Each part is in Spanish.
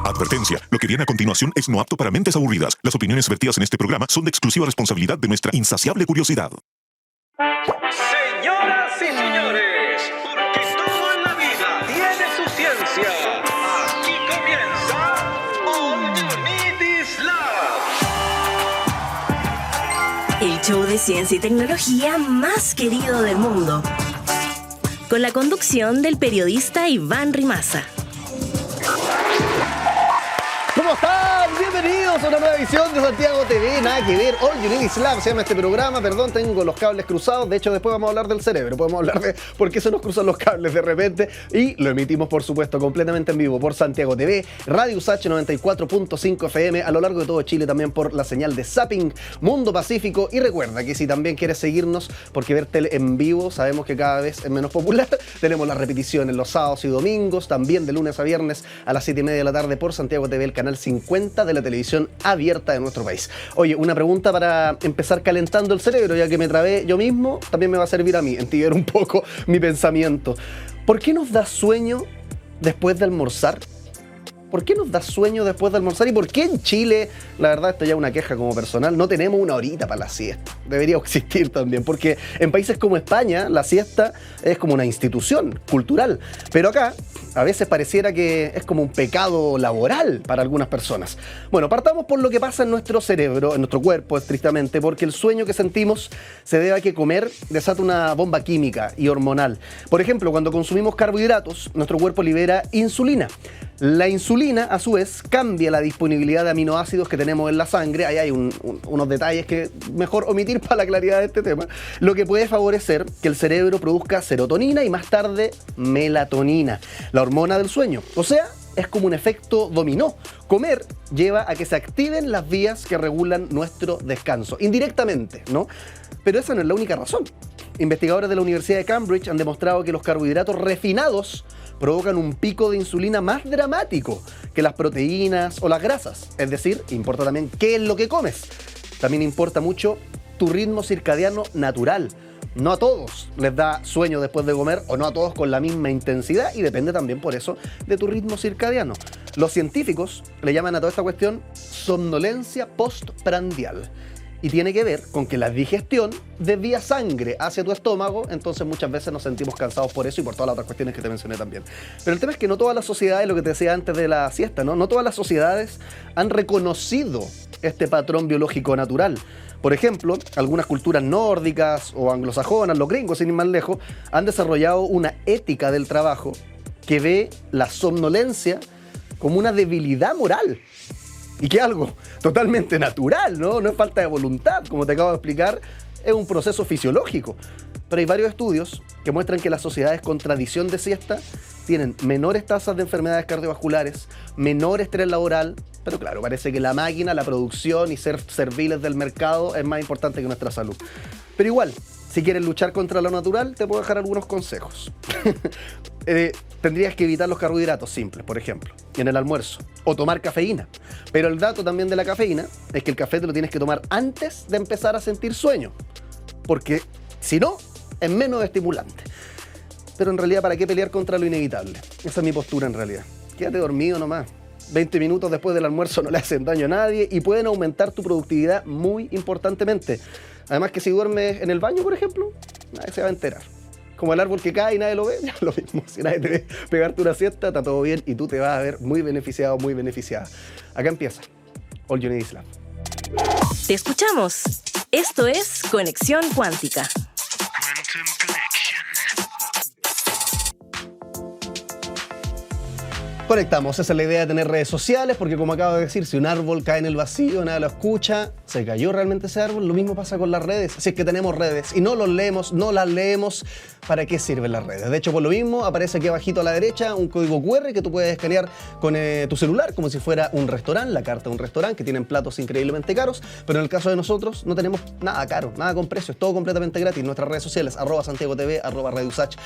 Advertencia, lo que viene a continuación es no apto para mentes aburridas. Las opiniones vertidas en este programa son de exclusiva responsabilidad de nuestra insaciable curiosidad. Señoras y señores, porque todo en la vida tiene su ciencia. Aquí comienza All You Need Is Love. El show de ciencia y tecnología más querido del mundo. Con la conducción del periodista Iván Rimaza. ¿Cómo están? Bienvenidos a una nueva edición de Santiago TV. Nada que ver, All You Need Is Love se llama este programa. Perdón, tengo los cables cruzados. De hecho, después vamos a hablar del cerebro. Podemos hablar de por qué se nos cruzan los cables de repente. Y lo emitimos, por supuesto, completamente en vivo por Santiago TV, Radio USACH 94.5 FM, a lo largo de todo Chile, también por la señal de Zapping, Mundo Pacífico. Y recuerda que si también quieres seguirnos, porque ver tele en vivo sabemos que cada vez es menos popular, tenemos las repeticiones los sábados y domingos, también de lunes a viernes a las 7:30 de la tarde por Santiago TV, el canal 50 de la televisión abierta de nuestro país. Oye, una pregunta para empezar calentando el cerebro, ya que me trabé yo mismo, también me va a servir a mí, entibiar un poco mi pensamiento. ¿Por qué nos da sueño después de almorzar? ¿Por qué nos da sueño después de almorzar? ¿Y por qué en Chile, la verdad, esto ya es una queja como personal, no tenemos una horita para la siesta? Debería existir también, porque en países como España, la siesta es como una institución cultural. Pero acá, a veces pareciera que es como un pecado laboral para algunas personas. Bueno, partamos por lo que pasa en nuestro cerebro, en nuestro cuerpo, estrictamente, porque el sueño que sentimos se debe a que comer desata una bomba química y hormonal. Por ejemplo, cuando consumimos carbohidratos, nuestro cuerpo libera insulina. La insulina, a su vez, cambia la disponibilidad de aminoácidos que tenemos en la sangre. Ahí hay unos detalles que mejor omitir para la claridad de este tema. Lo que puede favorecer que el cerebro produzca serotonina y más tarde melatonina, la hormona del sueño. O sea, es como un efecto dominó. Comer lleva a que se activen las vías que regulan nuestro descanso, indirectamente, ¿no? Pero esa no es la única razón. Investigadores de la Universidad de Cambridge han demostrado que los carbohidratos refinados provocan un pico de insulina más dramático que las proteínas o las grasas. Es decir, importa también qué es lo que comes. También importa mucho tu ritmo circadiano natural. No a todos les da sueño después de comer, o no a todos con la misma intensidad, y depende también por eso de tu ritmo circadiano. Los científicos le llaman a toda esta cuestión somnolencia postprandial. Y tiene que ver con que la digestión desvía sangre hacia tu estómago, entonces muchas veces nos sentimos cansados por eso y por todas las otras cuestiones que te mencioné también. Pero el tema es que no todas las sociedades, lo que te decía antes de la siesta, no todas las sociedades han reconocido este patrón biológico natural. Por ejemplo, algunas culturas nórdicas o anglosajonas, los gringos sin ir más lejos, han desarrollado una ética del trabajo que ve la somnolencia como una debilidad moral. Y que es algo totalmente natural, ¿no? No es falta de voluntad, como te acabo de explicar, es un proceso fisiológico. Pero hay varios estudios que muestran que las sociedades con tradición de siesta tienen menores tasas de enfermedades cardiovasculares, menor estrés laboral, pero claro, parece que la máquina, la producción y ser serviles del mercado es más importante que nuestra salud. Pero igual, si quieres luchar contra lo natural, te puedo dejar algunos consejos. Tendrías que evitar los carbohidratos simples, por ejemplo, en el almuerzo, o tomar cafeína. Pero el dato también de la cafeína es que el café te lo tienes que tomar antes de empezar a sentir sueño, porque si no, es menos estimulante. Pero en realidad, ¿para qué pelear contra lo inevitable? Esa es mi postura en realidad. Quédate dormido nomás. 20 minutos después del almuerzo no le hacen daño a nadie y pueden aumentar tu productividad muy importantemente. Además que si duermes en el baño, por ejemplo, nadie se va a enterar. Como el árbol que cae y nadie lo ve, ya lo mismo. Si nadie te ve pegarte una siesta, está todo bien y tú te vas a ver muy beneficiado, muy beneficiada. Acá empieza All You Need Is Love. Te escuchamos. Esto es Conexión Cuántica. Conectamos, esa es la idea de tener redes sociales, porque como acabo de decir, si un árbol cae en el vacío, nadie lo escucha, ¿se cayó realmente ese árbol? Lo mismo pasa con las redes. Si es que tenemos redes y no los leemos, no las leemos, ¿para qué sirven las redes? De hecho, por lo mismo, aparece aquí abajito a la derecha un código QR que tú puedes escanear con tu celular, como si fuera un restaurante, la carta de un restaurante, que tienen platos increíblemente caros, pero en el caso de nosotros no tenemos nada caro, nada con precios, todo completamente gratis. Nuestras redes sociales, @SantiagoTV, @Radio USACH,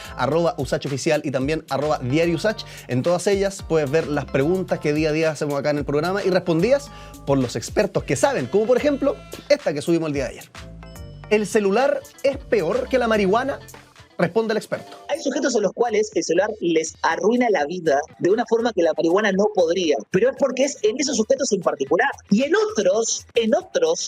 @USACHoficial y también @Diario USACH. En todas ellas puedes ver las preguntas que día a día hacemos acá en el programa y respondidas por los expertos que saben, como por ejemplo esta que subimos el día de ayer. ¿El celular es peor que la marihuana? Responde el experto. Hay sujetos a los cuales el celular les arruina la vida de una forma que la marihuana no podría, pero es porque es en esos sujetos en particular. Y en otros,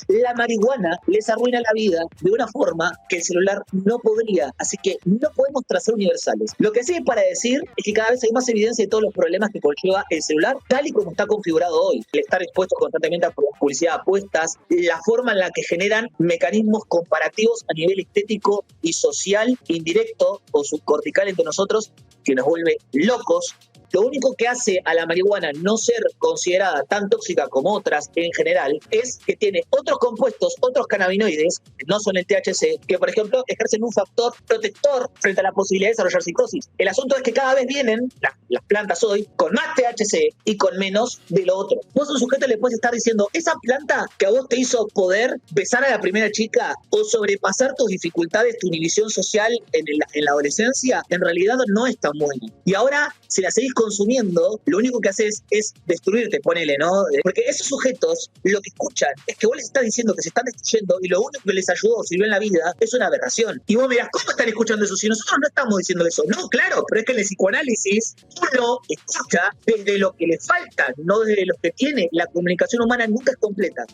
la marihuana les arruina la vida de una forma que el celular no podría. Así que no podemos trazar universales. Lo que sí es para decir es que cada vez hay más evidencia de todos los problemas que conlleva el celular, tal y como está configurado hoy. El estar expuesto constantemente a publicidad, apuestas, la forma en la que generan mecanismos comparativos a nivel estético y social, indirecto o subcortical entre nosotros, que nos vuelve locos. Lo único que hace a la marihuana no ser considerada tan tóxica como otras en general es que tiene otros compuestos, otros cannabinoides, que no son el THC, que por ejemplo ejercen un factor protector frente a la posibilidad de desarrollar psicosis. El asunto es que cada vez vienen las plantas hoy con más THC y con menos de lo otro. Vos a un sujeto le puedes estar diciendo, esa planta que a vos te hizo poder besar a la primera chica o sobrepasar tus dificultades, tu inhibición social en la adolescencia, en realidad no es tan buena. Y ahora, si la seguís consumiendo, lo único que haces es destruirte, ponele, ¿no? Porque esos sujetos lo que escuchan es que vos les estás diciendo que se están destruyendo y lo único que les ayudó o sirvió en la vida es una aberración. Y vos mirás, ¿cómo están escuchando eso? Si nosotros no estamos diciendo eso. No, claro, pero es que en el psicoanálisis uno escucha desde lo que le falta, no desde lo que tiene. La comunicación humana nunca es completa.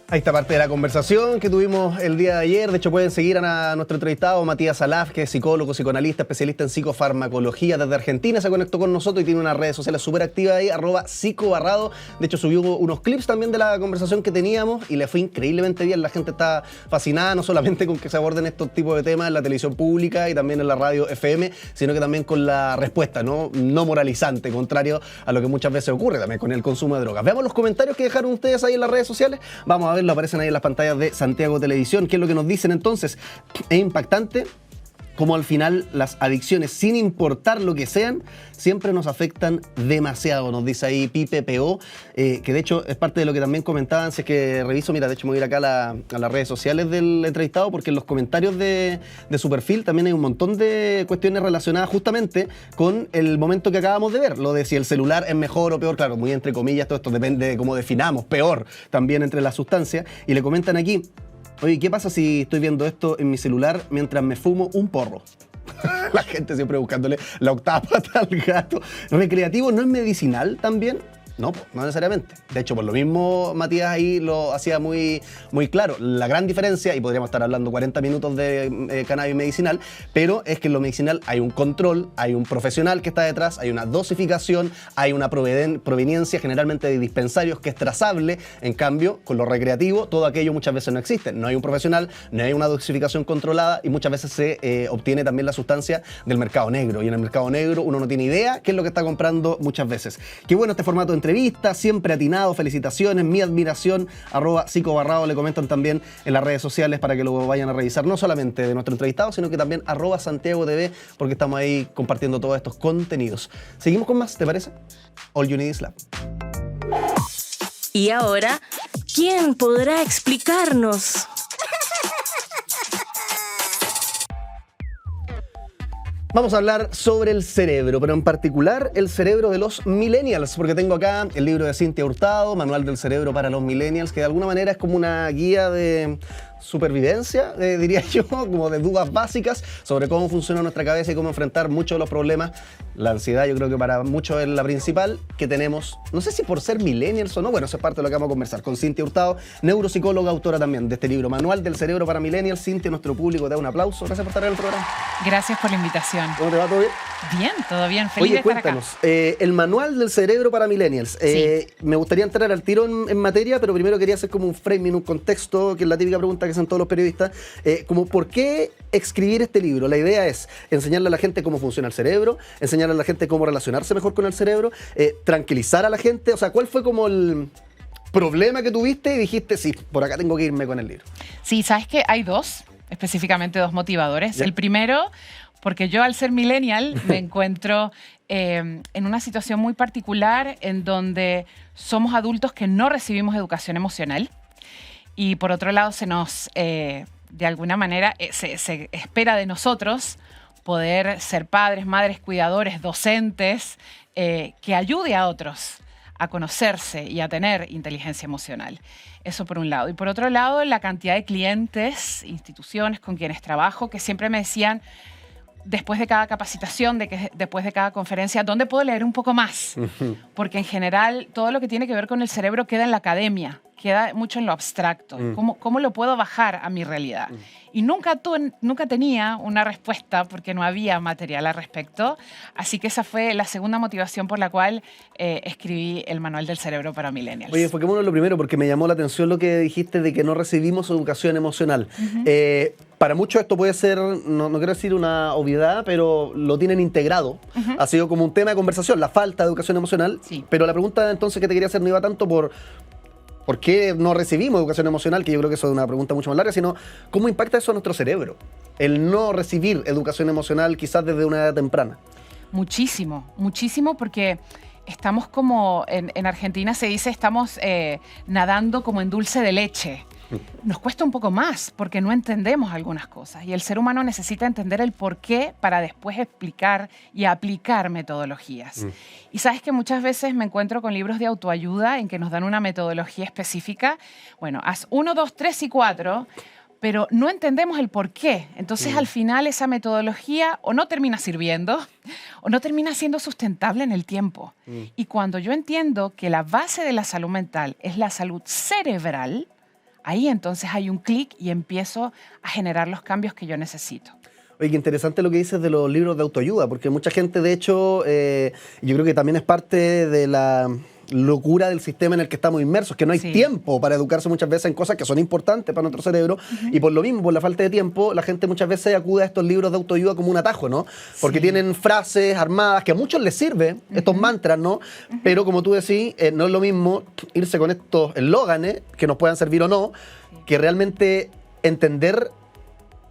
Ahí está parte de la conversación que tuvimos el día de ayer. De hecho, pueden seguir a nuestro entrevistado Matías Alaf, que es psicólogo, psicoanalista, especialista en psicofarmacología desde Argentina. Se conectó con nosotros y tiene unas redes sociales súper activas ahí, @psicobarrado. De hecho, subió unos clips también de la conversación que teníamos y le fue increíblemente bien. La gente está fascinada, no solamente con que se aborden estos tipos de temas en la televisión pública y también en la radio FM, sino que también con la respuesta, no moralizante, contrario a lo que muchas veces ocurre también con el consumo de drogas. Veamos los comentarios que dejaron ustedes ahí en las redes sociales. Vamos a ver, lo aparecen ahí en las pantallas de Santiago Televisión. ¿Qué es lo que nos dicen entonces? Es impactante cómo al final las adicciones, sin importar lo que sean, siempre nos afectan demasiado, nos dice ahí Pipe P.O., que de hecho es parte de lo que también comentaban. Si es que reviso, mira, de hecho me voy a ir acá a las redes sociales del entrevistado, porque en los comentarios de su perfil también hay un montón de cuestiones relacionadas justamente con el momento que acabamos de ver, lo de si el celular es mejor o peor. Claro, muy entre comillas, todo esto depende de cómo definamos, peor también entre las sustancias, y le comentan aquí: oye, ¿qué pasa si estoy viendo esto en mi celular mientras me fumo un porro? La gente siempre buscándole la octava pata al gato. ¿Recreativo no es medicinal también? No, no necesariamente. De hecho, por lo mismo Matías ahí lo hacía muy claro. La gran diferencia, y podríamos estar hablando 40 minutos de cannabis medicinal, pero es que en lo medicinal hay un control, hay un profesional que está detrás, hay una dosificación, hay una proveniencia generalmente de dispensarios que es trazable. En cambio, con lo recreativo, todo aquello muchas veces no existe. No hay un profesional, no hay una dosificación controlada y muchas veces se obtiene también la sustancia del mercado negro. Y en el mercado negro uno no tiene idea qué es lo que está comprando muchas veces. Qué bueno este formato de entrevista, siempre atinado, felicitaciones, mi admiración, @psicobarrado, le comentan también en las redes sociales para que lo vayan a revisar, no solamente de nuestro entrevistado, sino que también @Santiago TV, porque estamos ahí compartiendo todos estos contenidos. Seguimos con más, ¿te parece? All You Need Is Love. Y ahora, ¿quién podrá explicarnos? Vamos a hablar sobre el cerebro, pero en particular el cerebro de los millennials, porque tengo acá el libro de Cintia Hurtado, Manual del Cerebro para los Millennials, que de alguna manera es como una guía de supervivencia, diría yo, como de dudas básicas sobre cómo funciona nuestra cabeza y cómo enfrentar muchos de los problemas. La ansiedad, yo creo que para muchos es la principal que tenemos, no sé si por ser millennials o no, bueno, eso es parte de lo que vamos a conversar con Cintia Hurtado, neuropsicóloga, autora también de este libro, Manual del Cerebro para Millennials. Cintia, nuestro público te da un aplauso, gracias por estar en el programa. Gracias por la invitación. ¿Cómo te va? ¿Todo bien? Bien, todo bien, feliz de estar acá. El Manual del Cerebro para Millennials. Sí. Me gustaría entrar al tiro en materia, pero primero quería hacer como un framing, un contexto, que es la típica pregunta que hacen todos los periodistas, como ¿por qué escribir este libro? La idea es enseñarle a la gente cómo funciona el cerebro, enseñarle a la gente cómo relacionarse mejor con el cerebro, tranquilizar a la gente. O sea, ¿cuál fue como el problema que tuviste y dijiste, sí, por acá tengo que irme con el libro? Sí, sabes que hay específicamente dos motivadores. ¿Ya? El primero, porque yo al ser millennial me encuentro en una situación muy particular en donde somos adultos que no recibimos educación emocional y por otro lado se nos, de alguna manera, se espera de nosotros poder ser padres, madres, cuidadores, docentes, que ayude a otros a conocerse y a tener inteligencia emocional. Eso por un lado. Y por otro lado, la cantidad de clientes, instituciones con quienes trabajo, que siempre me decían, después de cada capacitación, después de cada conferencia, ¿dónde puedo leer un poco más? Porque en general todo lo que tiene que ver con el cerebro queda en la academia, queda mucho en lo abstracto. ¿Cómo lo puedo bajar a mi realidad? Y nunca tenía una respuesta porque no había material al respecto. Así que esa fue la segunda motivación por la cual escribí el Manual del Cerebro para Millennials. Oye, enfoquémonos en lo primero, porque me llamó la atención lo que dijiste de que no recibimos educación emocional. Para muchos esto puede ser, no quiero decir una obviedad, pero lo tienen integrado. Ha sido como un tema de conversación, la falta de educación emocional. Sí. Pero la pregunta entonces que te quería hacer no iba tanto por qué no recibimos educación emocional, que yo creo que eso es una pregunta mucho más larga, sino cómo impacta eso a nuestro cerebro, el no recibir educación emocional quizás desde una edad temprana. Muchísimo, muchísimo, porque estamos como, en Argentina se dice, estamos nadando como en dulce de leche. Nos cuesta un poco más porque no entendemos algunas cosas y el ser humano necesita entender el porqué para después explicar y aplicar metodologías. Y sabes que muchas veces me encuentro con libros de autoayuda en que nos dan una metodología específica. Bueno, haz 1, 2, 3 y 4, pero no entendemos el porqué. Entonces al final esa metodología o no termina sirviendo o no termina siendo sustentable en el tiempo. Y cuando yo entiendo que la base de la salud mental es la salud cerebral, ahí entonces hay un clic y empiezo a generar los cambios que yo necesito. Oye, qué interesante lo que dices de los libros de autoayuda, porque mucha gente, de hecho, yo creo que también es parte de la locura del sistema en el que estamos inmersos, que no hay tiempo para educarse muchas veces en cosas que son importantes para nuestro cerebro, y por lo mismo, por la falta de tiempo, la gente muchas veces acude a estos libros de autoayuda como un atajo, ¿no? Porque tienen frases armadas que a muchos les sirven, estos mantras, ¿no? Pero como tú decís, no es lo mismo irse con estos eslóganes, que nos puedan servir o no, que realmente entender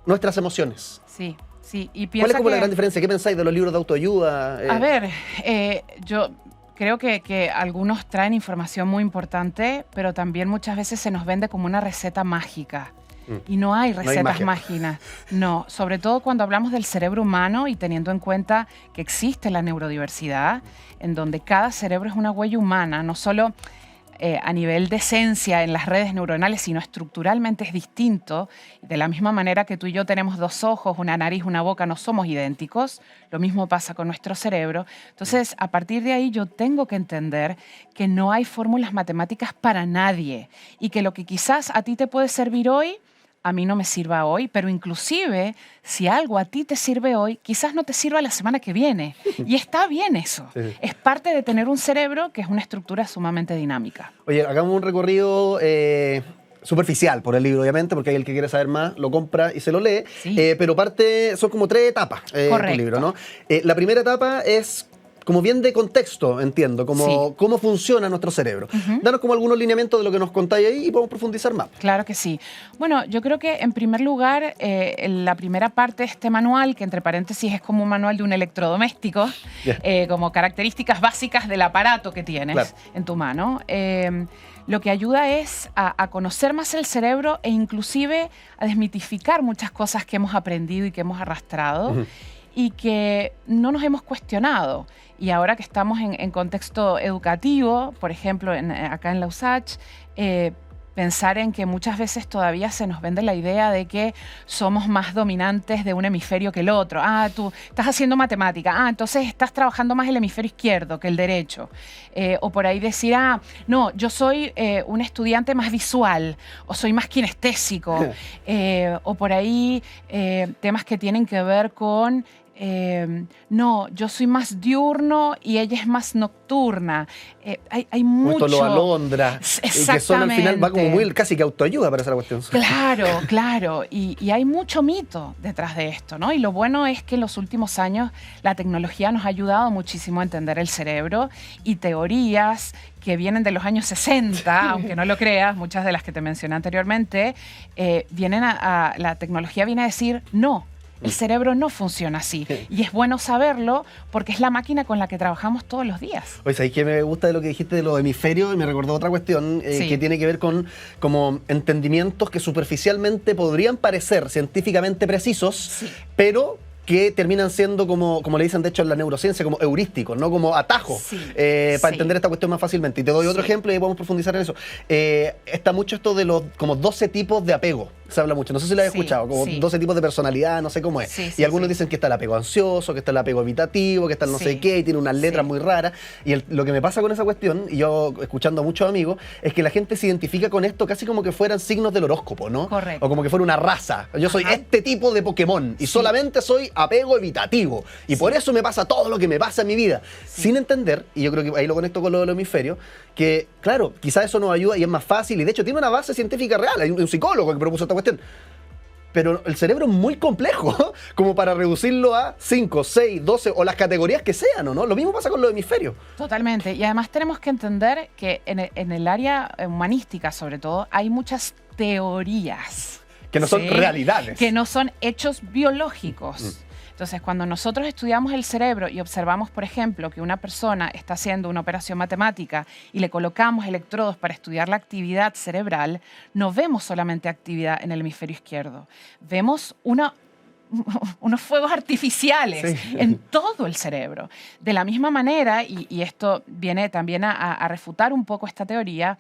nuestras emociones. Sí, sí. Y ¿Cuál es como la gran diferencia? ¿Qué pensáis de los libros de autoayuda? A ver, yo creo que algunos traen información muy importante, pero también muchas veces se nos vende como una receta mágica. Y no hay recetas mágicas. No, sobre todo cuando hablamos del cerebro humano y teniendo en cuenta que existe la neurodiversidad, en donde cada cerebro es una huella humana, no solo a nivel de esencia en las redes neuronales, sino estructuralmente es distinto. De la misma manera que tú y yo tenemos 2 ojos, una nariz, una boca, no somos idénticos, lo mismo pasa con nuestro cerebro. Entonces, a partir de ahí yo tengo que entender que no hay fórmulas matemáticas para nadie y que lo que quizás a ti te puede servir hoy, a mí no me sirva hoy, pero inclusive si algo a ti te sirve hoy, quizás no te sirva la semana que viene. Y está bien eso. Es parte de tener un cerebro que es una estructura sumamente dinámica. Oye, hagamos un recorrido superficial por el libro, obviamente, porque hay el que quiere saber más, lo compra y se lo lee. Pero son como 3 etapas del libro, ¿no? La primera etapa es como bien de contexto, entiendo, como cómo funciona nuestro cerebro. Danos como algunos lineamientos de lo que nos contáis ahí y podemos profundizar más. Claro que sí. Bueno, yo creo que en primer lugar, la primera parte de este manual, que entre paréntesis es como un manual de un electrodoméstico, como características básicas del aparato que tienes en tu mano, lo que ayuda es a conocer más el cerebro e inclusive a desmitificar muchas cosas que hemos aprendido y que hemos arrastrado y que no nos hemos cuestionado. Y ahora que estamos en contexto educativo, por ejemplo, acá en la USACH, pensar en que muchas veces todavía se nos vende la idea de que somos más dominantes de un hemisferio que el otro. Ah, tú estás haciendo matemática. Ah, entonces estás trabajando más el hemisferio izquierdo que el derecho. O por ahí decir, no, yo soy un estudiante más visual o soy más kinestésico. O por ahí temas que tienen que ver con no, yo soy más diurno y ella es más nocturna. Hay mucho. Esto lo alondra. Exactamente. Y que son al final va como muy casi que autoayuda para esa cuestión. Claro, claro. Y hay mucho mito detrás de esto, ¿no? Y lo bueno es que en los últimos años la tecnología nos ha ayudado muchísimo a entender el cerebro y teorías que vienen de los años 60, aunque no lo creas, muchas de las que te mencioné anteriormente, la tecnología viene a decir no. El cerebro no funciona así. Y es bueno saberlo porque es la máquina con la que trabajamos todos los días. Oye, ¿sabes qué me gusta de lo que dijiste de los hemisferios? Y me recordó otra cuestión que tiene que ver con como entendimientos que superficialmente podrían parecer científicamente precisos, pero que terminan siendo como le dicen de hecho en la neurociencia, como heurísticos, ¿no? Como atajos para entender esta cuestión más fácilmente. Y te doy otro ejemplo y ahí podemos profundizar en eso. Está mucho esto de los como 12 tipos de apego. Se habla mucho, no sé si lo has escuchado, como 12 tipos de personalidad, no sé cómo es. Y algunos dicen que está el apego ansioso, que está el apego evitativo, que está el no sé qué, y tiene unas letras muy raras. Y lo que me pasa con esa cuestión, y yo escuchando a muchos amigos, es que la gente se identifica con esto casi como que fueran signos del horóscopo, ¿no? Correcto. O como que fuera una raza. Yo soy este tipo de Pokémon y solamente soy apego evitativo. Y por eso me pasa todo lo que me pasa en mi vida. Sin entender, y yo creo que ahí lo conecto con lo del hemisferio, que claro, quizás eso nos ayuda y es más fácil. Y de hecho tiene una base científica real. Hay un psicólogo que propuso esta cuestión. Pero el cerebro es muy complejo como para reducirlo a 5, 6, 12 o las categorías que sean, ¿o no? Lo mismo pasa con los hemisferios. Totalmente. Y además tenemos que entender que en el área humanística, sobre todo, hay muchas teorías. Que no son realidades. Que no son hechos biológicos. Entonces, cuando nosotros estudiamos el cerebro y observamos, por ejemplo, que una persona está haciendo una operación matemática y le colocamos electrodos para estudiar la actividad cerebral, no vemos solamente actividad en el hemisferio izquierdo. Vemos unos fuegos artificiales en todo el cerebro. De la misma manera, y esto viene también a refutar un poco esta teoría,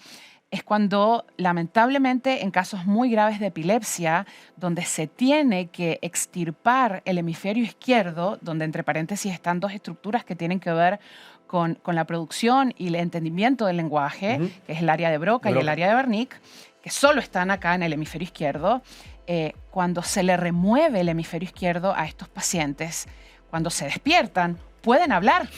es cuando, lamentablemente, en casos muy graves de epilepsia, donde se tiene que extirpar el hemisferio izquierdo, donde entre paréntesis están dos estructuras que tienen que ver con la producción y el entendimiento del lenguaje, que es el área de Broca y el área de Wernicke, que solo están acá en el hemisferio izquierdo. Cuando se le remueve el hemisferio izquierdo a estos pacientes, cuando se despiertan, pueden hablar,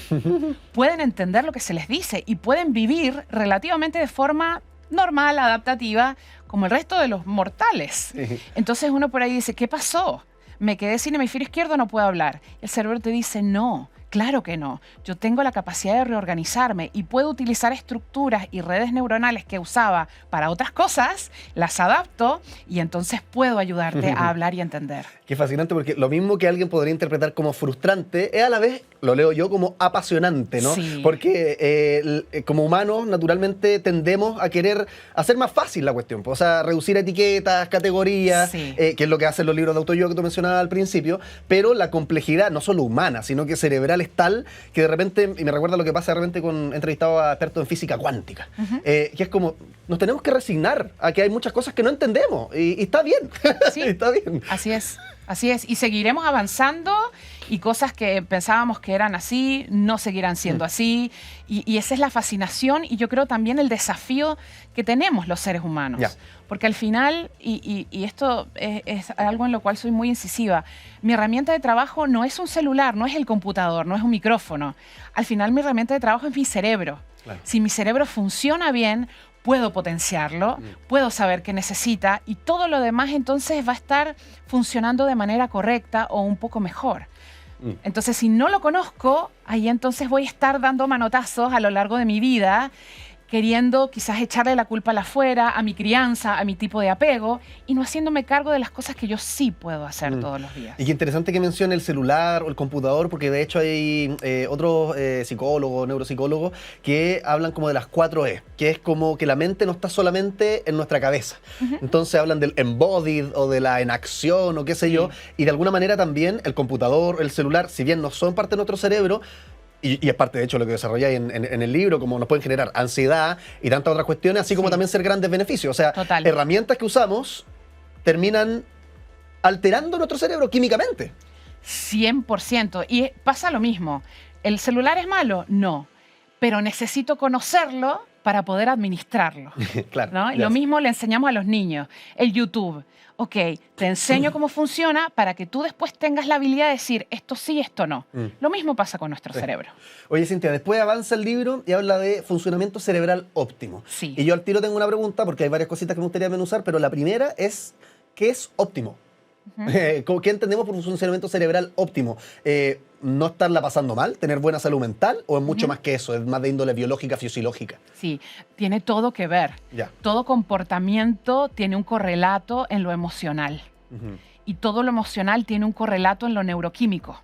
pueden entender lo que se les dice y pueden vivir relativamente de forma normal, adaptativa, como el resto de los mortales. Entonces uno por ahí dice, ¿qué pasó? Me quedé sin hemisferio izquierdo, no puedo hablar. El cerebro te dice, no, claro que no. Yo tengo la capacidad de reorganizarme y puedo utilizar estructuras y redes neuronales que usaba para otras cosas, las adapto y entonces puedo ayudarte a hablar y entender. Qué fascinante, porque lo mismo que alguien podría interpretar como frustrante, es a la vez, lo leo yo, como apasionante, ¿no? Sí. Porque como humanos, naturalmente, tendemos a querer hacer más fácil la cuestión. O sea, reducir etiquetas, categorías, que es lo que hacen los libros de autoayuda que tú mencionabas al principio, pero la complejidad, no solo humana, sino que cerebral, es tal que de repente, y me recuerda lo que pasa de repente con entrevistado a expertos en física cuántica, que es como, nos tenemos que resignar a que hay muchas cosas que no entendemos, y está bien, está bien. Así es. Así es, y seguiremos avanzando y cosas que pensábamos que eran así, no seguirán siendo así. Y esa es la fascinación y yo creo también el desafío que tenemos los seres humanos. Porque al final, y esto es algo en lo cual soy muy incisiva, mi herramienta de trabajo no es un celular, no es el computador, no es un micrófono. Al final mi herramienta de trabajo es mi cerebro. Claro. Si mi cerebro funciona bien, puedo potenciarlo, puedo saber qué necesita y todo lo demás entonces va a estar funcionando de manera correcta o un poco mejor. Entonces, si no lo conozco, ahí entonces voy a estar dando manotazos a lo largo de mi vida, queriendo quizás echarle la culpa a la afuera, a mi crianza, a mi tipo de apego, y no haciéndome cargo de las cosas que yo sí puedo hacer todos los días. Y qué interesante que mencione el celular o el computador, porque de hecho hay otros psicólogos, neuropsicólogos, que hablan como de las 4E, que es como que la mente no está solamente en nuestra cabeza. Entonces hablan del embodied o de la enacción o qué sé yo, y de alguna manera también el computador, el celular, si bien no son parte de nuestro cerebro, y es parte, de hecho, de lo que desarrolláis en el libro, como nos pueden generar ansiedad y tantas otras cuestiones, así como también ser grandes beneficios. O sea, herramientas que usamos terminan alterando nuestro cerebro químicamente. 100%. Y pasa lo mismo. ¿El celular es malo? No. Pero necesito conocerlo para poder administrarlo. Claro. ¿No? Y lo mismo le enseñamos a los niños. El YouTube. Ok, te enseño cómo funciona para que tú después tengas la habilidad de decir esto sí, esto no. Lo mismo pasa con nuestro cerebro. Oye, Cintia, después avanza el libro y habla de funcionamiento cerebral óptimo. Sí. Y yo al tiro tengo una pregunta, porque hay varias cositas que me gustaría menuzar, pero la primera es, ¿qué es óptimo? ¿Qué entendemos por funcionamiento cerebral óptimo? ¿No estarla pasando mal? ¿Tener buena salud mental? ¿O es mucho más que eso? ¿Es más de índole biológica, fisiológica? Sí, tiene todo que ver. Todo comportamiento tiene un correlato en lo emocional. Y todo lo emocional tiene un correlato en lo neuroquímico.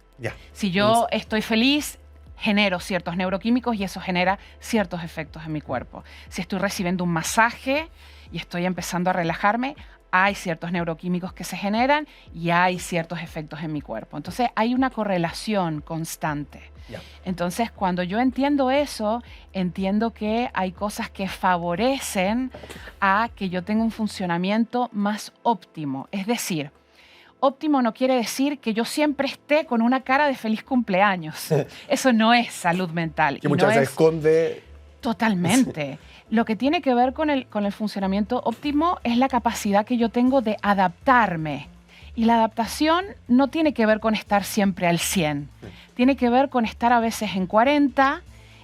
Si yo estoy feliz, genero ciertos neuroquímicos y eso genera ciertos efectos en mi cuerpo. Si estoy recibiendo un masaje y estoy empezando a relajarme, hay ciertos neuroquímicos que se generan y hay ciertos efectos en mi cuerpo. Entonces hay una correlación constante. Ya. Entonces cuando yo entiendo eso, entiendo que hay cosas que favorecen a que yo tenga un funcionamiento más óptimo. Es decir, óptimo no quiere decir que yo siempre esté con una cara de feliz cumpleaños. Eso no es salud mental. Que muchas veces esconde... Totalmente. Lo que tiene que ver con el funcionamiento óptimo es la capacidad que yo tengo de adaptarme. Y la adaptación no tiene que ver con estar siempre al 100. Tiene que ver con estar a veces en 40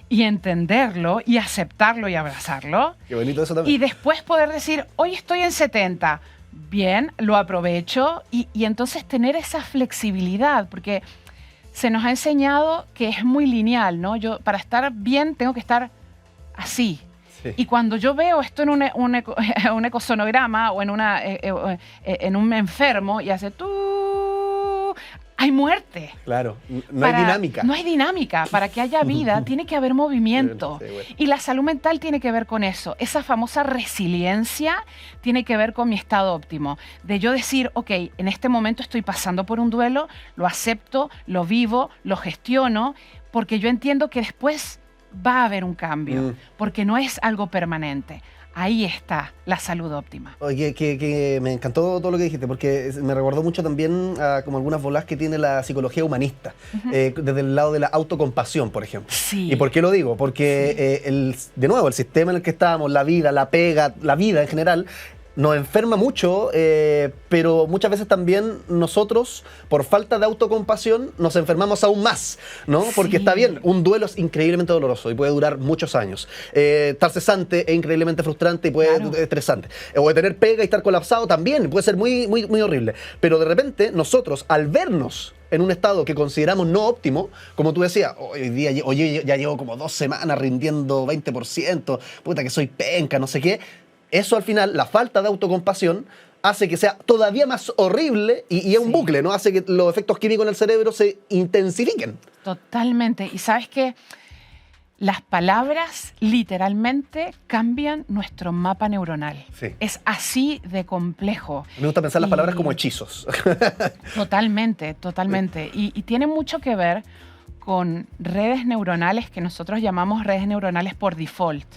y entenderlo y aceptarlo y abrazarlo. Qué bonito eso también. Y después poder decir, hoy estoy en 70. Bien, lo aprovecho. Y entonces tener esa flexibilidad, porque se nos ha enseñado que es muy lineal, ¿no? Yo, para estar bien, tengo que estar así. Sí. Y cuando yo veo esto en un ecosonograma o en un enfermo y hace tú, hay muerte. Claro, no hay dinámica. No hay dinámica. Para que haya vida tiene que haber movimiento. Sí, bueno. Y la salud mental tiene que ver con eso. Esa famosa resiliencia tiene que ver con mi estado óptimo. De yo decir, ok, en este momento estoy pasando por un duelo, lo acepto, lo vivo, lo gestiono, porque yo entiendo que después va a haber un cambio, porque no es algo permanente. Ahí está la salud óptima. Oye, que me encantó todo lo que dijiste, porque me recordó mucho también a como algunas bolas que tiene la psicología humanista, desde el lado de la autocompasión, por ejemplo. Sí. ¿Y por qué lo digo? Porque, de nuevo, el sistema en el que estábamos, la vida, la pega, la vida en general, nos enferma mucho, pero muchas veces también nosotros, por falta de autocompasión, nos enfermamos aún más, ¿no? Sí. Porque está bien, un duelo es increíblemente doloroso y puede durar muchos años. Estar cesante es increíblemente frustrante y puede ser estresante. O de tener pega y estar colapsado también puede ser muy, muy, muy horrible. Pero de repente nosotros, al vernos en un estado que consideramos no óptimo, como tú decías, hoy ya llevo como 2 semanas rindiendo 20%, puta que soy penca, no sé qué. Eso al final, la falta de autocompasión, hace que sea todavía más horrible y es un bucle, ¿no? Hace que los efectos químicos en el cerebro se intensifiquen. Totalmente. Y sabes que las palabras literalmente cambian nuestro mapa neuronal. Sí. Es así de complejo. Me gusta pensar las palabras como hechizos. Totalmente, totalmente. Y tiene mucho que ver con redes neuronales que nosotros llamamos redes neuronales por default.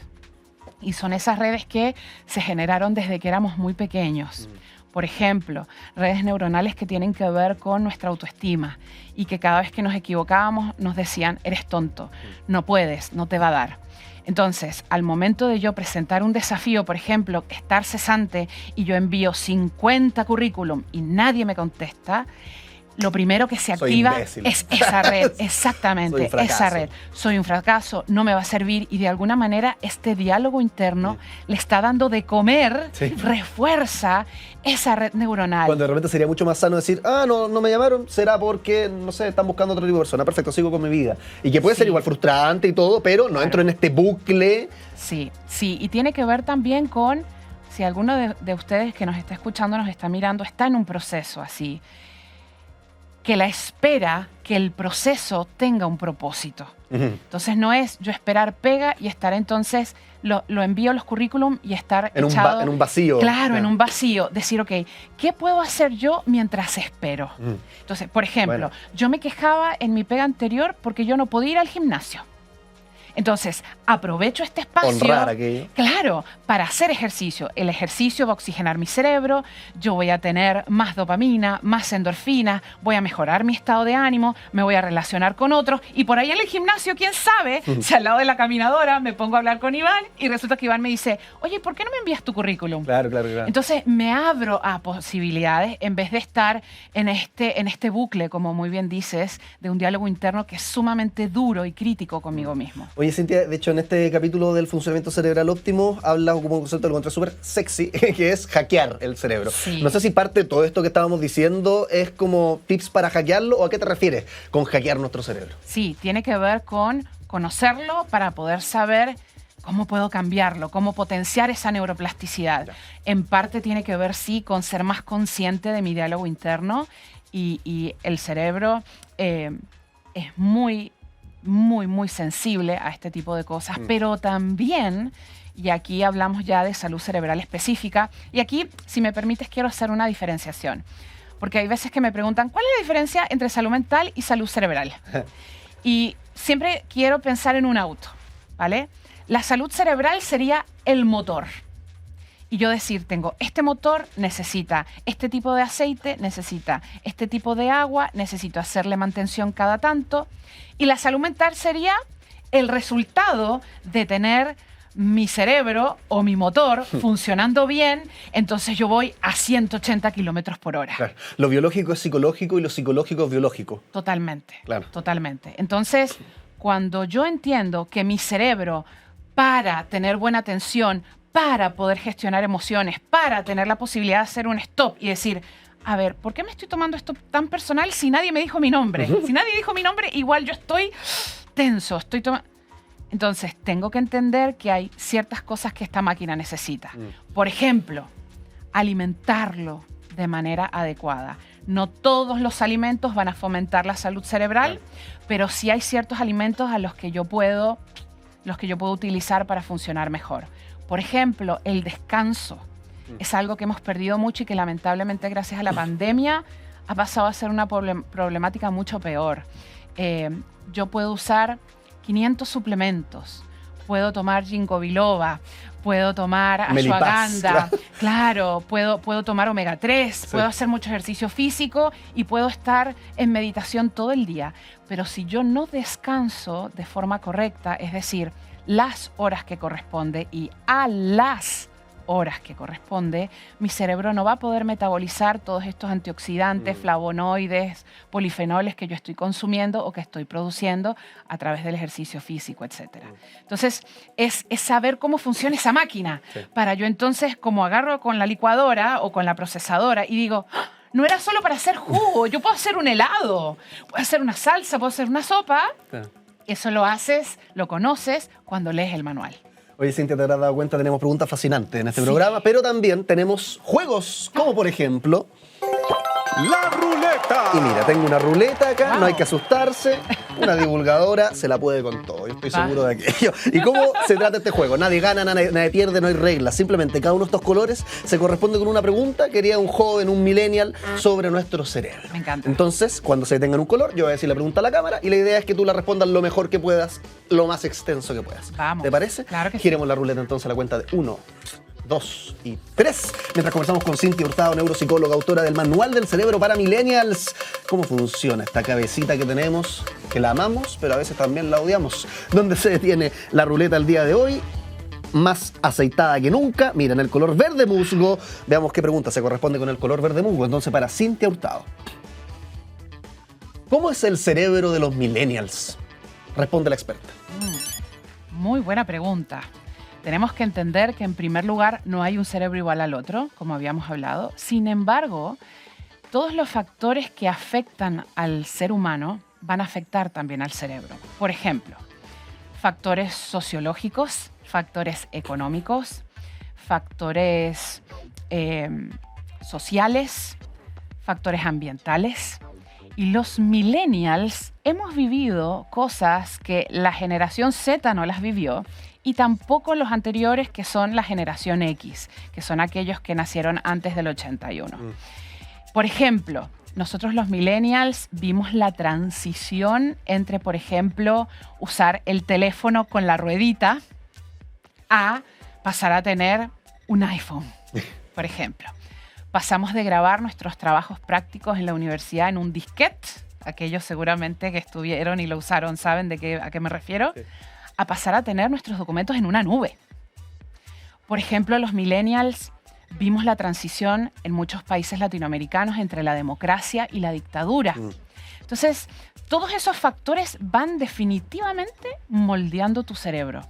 Y son esas redes que se generaron desde que éramos muy pequeños. Por ejemplo, redes neuronales que tienen que ver con nuestra autoestima y que cada vez que nos equivocábamos nos decían, eres tonto, no puedes, no te va a dar. Entonces, al momento de yo presentar un desafío, por ejemplo, estar cesante y yo envío 50 currículum y nadie me contesta, lo primero que se activa es esa red, exactamente, esa red. Soy un fracaso, no me va a servir y de alguna manera este diálogo interno le está dando de comer, refuerza esa red neuronal. Cuando de repente sería mucho más sano decir, no me llamaron, será porque, no sé, están buscando otro tipo de persona, perfecto, sigo con mi vida. Y que puede ser igual frustrante y todo, pero no entro en este bucle. Sí, y tiene que ver también con, si alguno de ustedes que nos está escuchando, nos está mirando, está en un proceso así, que la espera que el proceso tenga un propósito. Entonces no es yo esperar pega y estar entonces, lo envío los currículum y estar echado... En un vacío. Claro, en un vacío. Decir, ok, ¿qué puedo hacer yo mientras espero? Entonces, por ejemplo, yo me quejaba en mi pega anterior porque yo no podía ir al gimnasio. Entonces, aprovecho este espacio, honrar aquello, claro, para hacer ejercicio. El ejercicio va a oxigenar mi cerebro, yo voy a tener más dopamina, más endorfina, voy a mejorar mi estado de ánimo, me voy a relacionar con otros y por ahí en el gimnasio, quién sabe, si al lado de la caminadora me pongo a hablar con Iván y resulta que Iván me dice, oye, ¿por qué no me envías tu currículum? Claro. Entonces, me abro a posibilidades en vez de estar en este bucle, como muy bien dices, de un diálogo interno que es sumamente duro y crítico conmigo mismo. Oye, Cintia, de hecho, en este capítulo del funcionamiento cerebral óptimo habla como un concepto que lo encontré súper sexy, que es hackear el cerebro. Sí. No sé si parte de todo esto que estábamos diciendo es como tips para hackearlo o a qué te refieres con hackear nuestro cerebro. Sí, tiene que ver con conocerlo para poder saber cómo puedo cambiarlo, cómo potenciar esa neuroplasticidad. Ya. En parte tiene que ver, sí, con ser más consciente de mi diálogo interno y el cerebro es muy sensible a este tipo de cosas, pero también, y aquí hablamos ya de salud cerebral específica. Y aquí, si me permites, quiero hacer una diferenciación. Porque hay veces que me preguntan, ¿cuál es la diferencia entre salud mental y salud cerebral? Y siempre quiero pensar en un auto, ¿vale? La salud cerebral sería el motor. Y yo decir, tengo este motor, necesita este tipo de aceite, necesita este tipo de agua, necesito hacerle mantención cada tanto. Y la salud mental sería el resultado de tener mi cerebro o mi motor funcionando bien, entonces yo voy a 180 kilómetros por hora. Claro. Lo biológico es psicológico y lo psicológico es biológico. Totalmente. Claro. Totalmente. Entonces, cuando yo entiendo que mi cerebro, para tener buena atención, para poder gestionar emociones, para tener la posibilidad de hacer un stop y decir, a ver, ¿por qué me estoy tomando esto tan personal si nadie me dijo mi nombre? Si nadie dijo mi nombre, igual yo estoy tenso, estoy tomando... Entonces, tengo que entender que hay ciertas cosas que esta máquina necesita. Por ejemplo, alimentarlo de manera adecuada. No todos los alimentos van a fomentar la salud cerebral, pero sí hay ciertos alimentos a los que yo puedo utilizar para funcionar mejor. Por ejemplo, el descanso. Es algo que hemos perdido mucho y que lamentablemente gracias a la pandemia ha pasado a ser una problemática mucho peor. Yo puedo usar 500 suplementos, puedo tomar ginkgo biloba, puedo tomar ashwagandha, claro, puedo tomar omega 3, puedo hacer mucho ejercicio físico y puedo estar en meditación todo el día. Pero si yo no descanso de forma correcta, es decir, las horas que corresponde y a las horas que corresponde, mi cerebro no va a poder metabolizar todos estos antioxidantes, flavonoides, polifenoles que yo estoy consumiendo o que estoy produciendo a través del ejercicio físico, etc. Entonces, es saber cómo funciona esa máquina para yo entonces, como agarro con la licuadora o con la procesadora y digo, ¡ah! No era solo para hacer jugo, yo puedo hacer un helado, puedo hacer una salsa, puedo hacer una sopa. Eso lo haces, lo conoces cuando lees el manual. Oye, Cintia, te habrás dado cuenta, tenemos preguntas fascinantes en este programa, pero también tenemos juegos, como por ejemplo... ¡La ruleta! Y mira, tengo una ruleta acá, no hay que asustarse. Una divulgadora se la puede con todo, yo estoy seguro de aquello. ¿Y cómo se trata este juego? Nadie gana, nadie pierde, no hay reglas. Simplemente cada uno de estos colores se corresponde con una pregunta que haría un joven, un millennial, sobre nuestro cerebro. Me encanta. Entonces, cuando se detenga en un color, yo voy a decir la pregunta a la cámara y la idea es que tú la respondas lo mejor que puedas, lo más extenso que puedas. Vamos. ¿Te parece? Claro que sí. Giremos la ruleta entonces a la cuenta de 1, 2 y 3. Mientras conversamos con Cintia Hurtado, neuropsicóloga, autora del Manual del Cerebro para Millennials. ¿Cómo funciona esta cabecita que tenemos? Que la amamos, pero a veces también la odiamos. ¿Dónde se detiene la ruleta el día de hoy? Más aceitada que nunca. Miren, el color verde musgo. Veamos qué pregunta se corresponde con el color verde musgo. Entonces, para Cintia Hurtado, ¿cómo es el cerebro de los millennials? Responde la experta. Muy buena pregunta. Tenemos que entender que en primer lugar no hay un cerebro igual al otro, como habíamos hablado. Sin embargo, todos los factores que afectan al ser humano van a afectar también al cerebro. Por ejemplo, factores sociológicos, factores económicos, factores sociales, factores ambientales. Y los millennials hemos vivido cosas que la generación Z no las vivió y tampoco los anteriores, que son la generación X, que son aquellos que nacieron antes del 81. Por ejemplo, nosotros los millennials vimos la transición entre, por ejemplo, usar el teléfono con la ruedita a pasar a tener un iPhone, por ejemplo. Pasamos de grabar nuestros trabajos prácticos en la universidad en un disquete, aquellos seguramente que estuvieron y lo usaron saben a qué me refiero, a pasar a tener nuestros documentos en una nube. Por ejemplo, los millennials vimos la transición en muchos países latinoamericanos entre la democracia y la dictadura. Entonces, todos esos factores van definitivamente moldeando tu cerebro.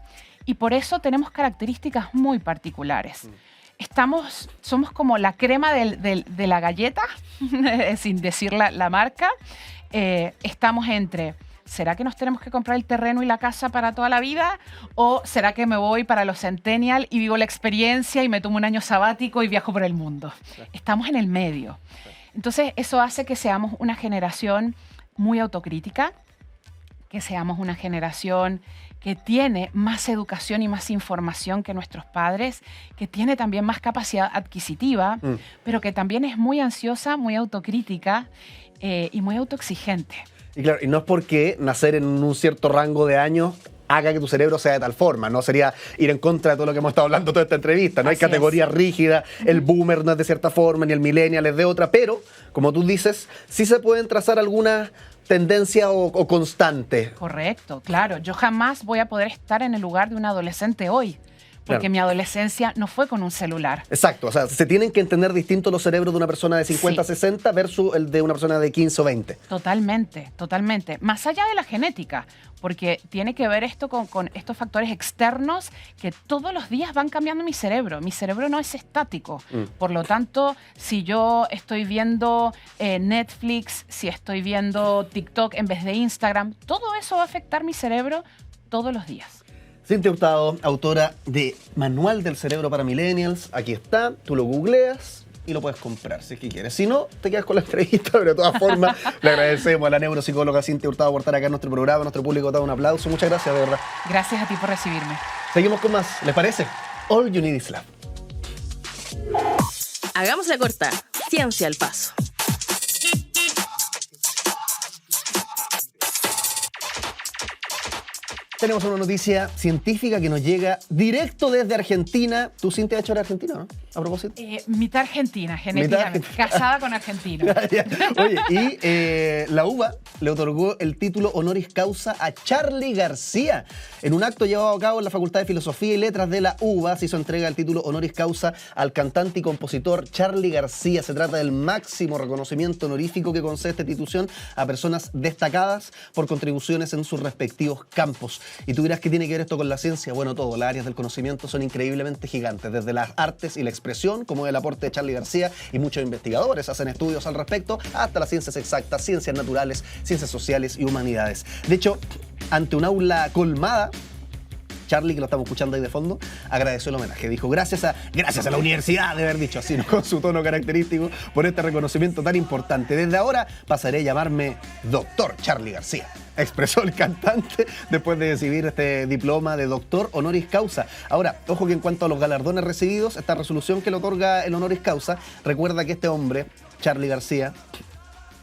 Y por eso tenemos características muy particulares. Somos como la crema de la galleta, sin decir la marca. Estamos entre, ¿será que nos tenemos que comprar el terreno y la casa para toda la vida? ¿O será que me voy para los Centennial y vivo la experiencia y me tomo un año sabático y viajo por el mundo? Estamos en el medio. Entonces, eso hace que seamos una generación muy autocrítica, que seamos una generación que tiene más educación y más información que nuestros padres, que tiene también más capacidad adquisitiva, pero que también es muy ansiosa, muy autocrítica y muy autoexigente. Y claro, y no es porque nacer en un cierto rango de años haga que tu cerebro sea de tal forma, ¿no? Sería ir en contra de todo lo que hemos estado hablando toda esta entrevista. No hay categoría rígida, el boomer no es de cierta forma, ni el millennial es de otra, pero, como tú dices, sí se pueden trazar algunas tendencias o constantes. Correcto, claro. Yo jamás voy a poder estar en el lugar de un adolescente hoy, porque mi adolescencia no fue con un celular. Exacto, o sea, se tienen que entender distintos los cerebros de una persona de 50, 60 versus el de una persona de 15 o 20. Totalmente, totalmente. Más allá de la genética, porque tiene que ver esto con estos factores externos que todos los días van cambiando mi cerebro. Mi cerebro no es estático. Por lo tanto, si yo estoy viendo Netflix, si estoy viendo TikTok en vez de Instagram, todo eso va a afectar mi cerebro todos los días. Cintia Hurtado, autora de Manual del Cerebro para Millennials. Aquí está, tú lo googleas y lo puedes comprar si es que quieres. Si no, te quedas con la entrevista, pero de todas formas le agradecemos a la neuropsicóloga Cintia Hurtado por estar acá en nuestro programa. Nuestro público te da un aplauso. Muchas gracias, de verdad. Gracias a ti por recibirme. Seguimos con más, ¿les parece? All You Need Is Love. Hagamos la corta. Ciencia al paso. Tenemos una noticia científica que nos llega directo desde Argentina. Tú, Cintia, de hecho eres argentina, ¿no? A propósito. Mitad argentina, genéticamente. Casada con argentino. Oye, y la UBA le otorgó el título honoris causa a Charly García. En un acto llevado a cabo en la Facultad de Filosofía y Letras de la UBA se hizo entrega del título honoris causa al cantante y compositor Charly García. Se trata del máximo reconocimiento honorífico que concede esta institución a personas destacadas por contribuciones en sus respectivos campos. Y tú dirás, ¿qué tiene que ver esto con la ciencia? Bueno, todo. Las áreas del conocimiento son increíblemente gigantes, desde las artes y la expresión, como el aporte de Charly García, y muchos investigadores hacen estudios al respecto, hasta las ciencias exactas, ciencias naturales, ciencias sociales y humanidades. De hecho, ante un aula colmada, Charly, que lo estamos escuchando ahí de fondo, agradeció el homenaje. Dijo, gracias a la universidad, de haber dicho así, ¿no? Con su tono característico, por este reconocimiento tan importante. Desde ahora pasaré a llamarme Doctor Charly García, expresó el cantante después de recibir este diploma de doctor honoris causa. Ahora, ojo que en cuanto a los galardones recibidos, esta resolución que le otorga el honoris causa recuerda que este hombre, Charly García,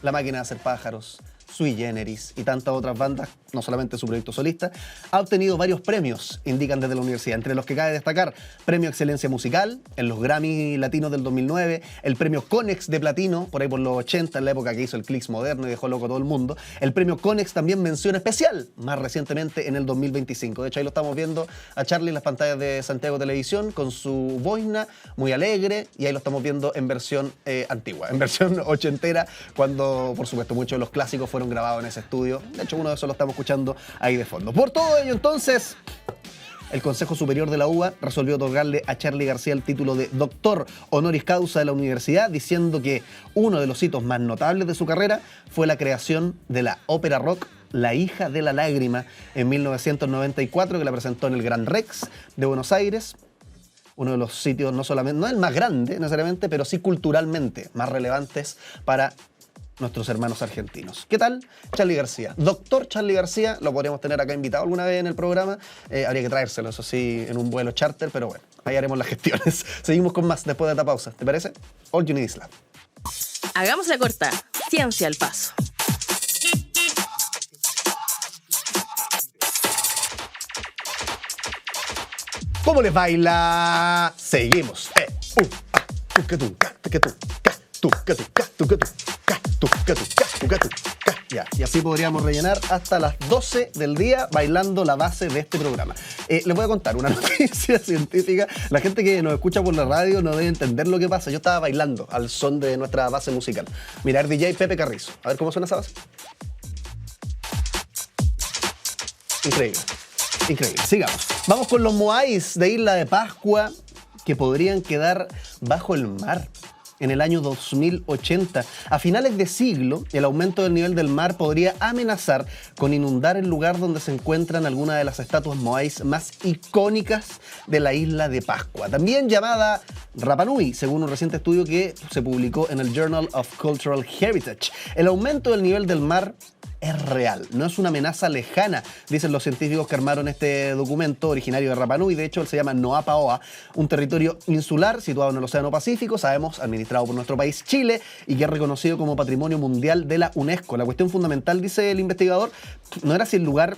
La Máquina de Hacer Pájaros, Sui Generis y tantas otras bandas, no solamente su proyecto solista, ha obtenido varios premios, indican desde la universidad, entre los que cabe destacar Premio Excelencia Musical en los Grammy Latinos del 2009, el Premio Conex de Platino, por ahí por los 80, en la época que hizo el Clicks moderno y dejó loco a todo el mundo, el Premio Conex también mención especial, más recientemente en el 2025. De hecho, ahí lo estamos viendo a Charly en las pantallas de Santiago Televisión con su boina muy alegre, y ahí lo estamos viendo en versión antigua, en versión ochentera, cuando, por supuesto, muchos de los clásicos fueron grabados en ese estudio. De hecho, uno de esos lo estamos escuchando ahí de fondo. Por todo ello, entonces, el Consejo Superior de la UBA resolvió otorgarle a Charly García el título de doctor honoris causa de la universidad, diciendo que uno de los hitos más notables de su carrera fue la creación de la ópera rock La hija de la lágrima en 1994, que la presentó en el Gran Rex de Buenos Aires. Uno de los sitios, no solamente, no el más grande necesariamente, pero sí culturalmente más relevantes para nuestros hermanos argentinos. ¿Qué tal? Charly García. Doctor Charly García, lo podríamos tener acá invitado alguna vez en el programa. Habría que traérselo, eso sí, en un vuelo charter, pero bueno, ahí haremos las gestiones. Seguimos con más después de esta pausa. ¿Te parece? All You Need Is Love. Hagamos la corta. Ciencia al paso. ¿Cómo les baila? Seguimos. Ya, y así podríamos rellenar hasta las 12 del día bailando la base de este programa. Les voy a contar una noticia científica. La gente que nos escucha por la radio no debe entender lo que pasa. Yo estaba bailando al son de nuestra base musical. Mira, el DJ Pepe Carrizo. A ver cómo suena esa base. Increíble. Increíble. Sigamos. Vamos con los moais de Isla de Pascua que podrían quedar bajo el mar en el año 2080. A finales de siglo, el aumento del nivel del mar podría amenazar con inundar el lugar donde se encuentran algunas de las estatuas moais más icónicas de la Isla de Pascua, también llamada Rapa Nui, según un reciente estudio que se publicó en el Journal of Cultural Heritage. El aumento del nivel del mar es real, no es una amenaza lejana, dicen los científicos que armaron este documento originario de Rapa Nui. De hecho, él se llama Noapaoa, un territorio insular situado en el Océano Pacífico, sabemos, administrado por nuestro país Chile y que es reconocido como Patrimonio Mundial de la UNESCO. La cuestión fundamental, dice el investigador, no era si el lugar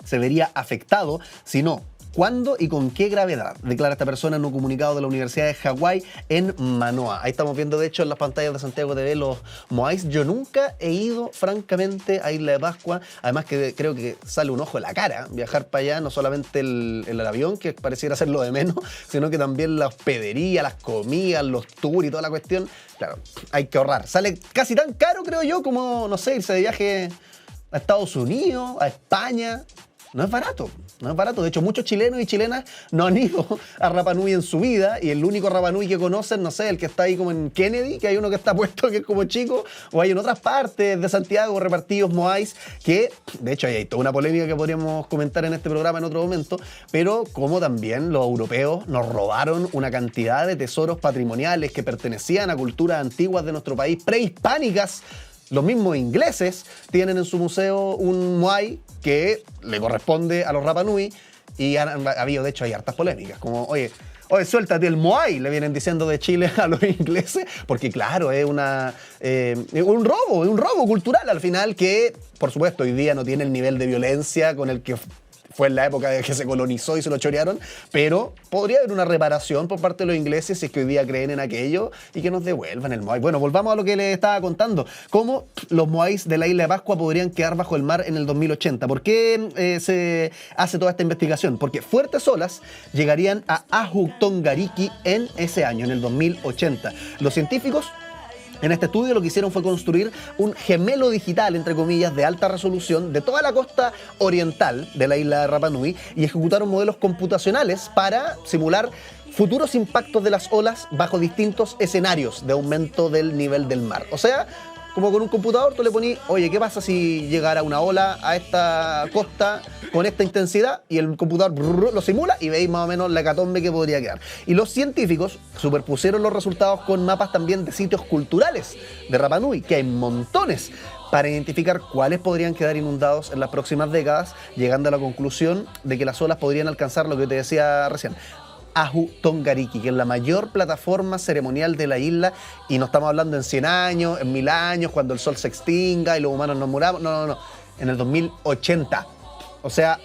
se vería afectado, sino ¿cuándo y con qué gravedad?, declara esta persona en un comunicado de la Universidad de Hawái en Manoa. Ahí estamos viendo, de hecho, en las pantallas de Santiago TV los Moais. Yo nunca he ido, francamente, a Isla de Pascua. Además que creo que sale un ojo de la cara viajar para allá, no solamente el avión, que pareciera ser lo de menos, sino que también la hospedería, las comidas, los tours y toda la cuestión. Claro, hay que ahorrar. Sale casi tan caro, creo yo, como, no sé, irse de viaje a Estados Unidos, a España. No es barato, no es barato. De hecho, muchos chilenos y chilenas no han ido a Rapa Nui en su vida y el único Rapa Nui que conocen, no sé, el que está ahí como en Kennedy, que hay uno que está puesto que es como chico, o hay en otras partes de Santiago repartidos Moais, que de hecho hay toda una polémica que podríamos comentar en este programa en otro momento, pero como también los europeos nos robaron una cantidad de tesoros patrimoniales que pertenecían a culturas antiguas de nuestro país, prehispánicas. Los mismos ingleses tienen en su museo un Moai que le corresponde a los Rapa Nui y ha habido, de hecho, hay hartas polémicas, como, oye, suéltate el Moai, le vienen diciendo de Chile a los ingleses, porque claro, es un robo cultural al final que, por supuesto, hoy día no tiene el nivel de violencia con el que fue en la época de que se colonizó y se lo chorearon, pero podría haber una reparación por parte de los ingleses si es que hoy día creen en aquello y que nos devuelvan el Moai. Bueno, volvamos a lo que les estaba contando. ¿Cómo los Moais de la Isla de Pascua podrían quedar bajo el mar en el 2080? ¿Por qué se hace toda esta investigación? Porque fuertes olas llegarían a Ahu Tongariki en ese año, en el 2080. Los científicos en este estudio lo que hicieron fue construir un gemelo digital, entre comillas, de alta resolución de toda la costa oriental de la isla de Rapa Nui y ejecutaron modelos computacionales para simular futuros impactos de las olas bajo distintos escenarios de aumento del nivel del mar. O sea, como con un computador tú le pones, oye, ¿qué pasa si llegara una ola a esta costa con esta intensidad? Y el computador lo simula y veis más o menos la hecatombe que podría quedar. Y los científicos superpusieron los resultados con mapas también de sitios culturales de Rapa Nui, que hay montones, para identificar cuáles podrían quedar inundados en las próximas décadas, llegando a la conclusión de que las olas podrían alcanzar lo que te decía recién, Ahu Tongariki, que es la mayor plataforma ceremonial de la isla, y no estamos hablando en 100 años, en 1000 años, cuando el sol se extinga y los humanos nos muramos, no, en el 2080, o sea,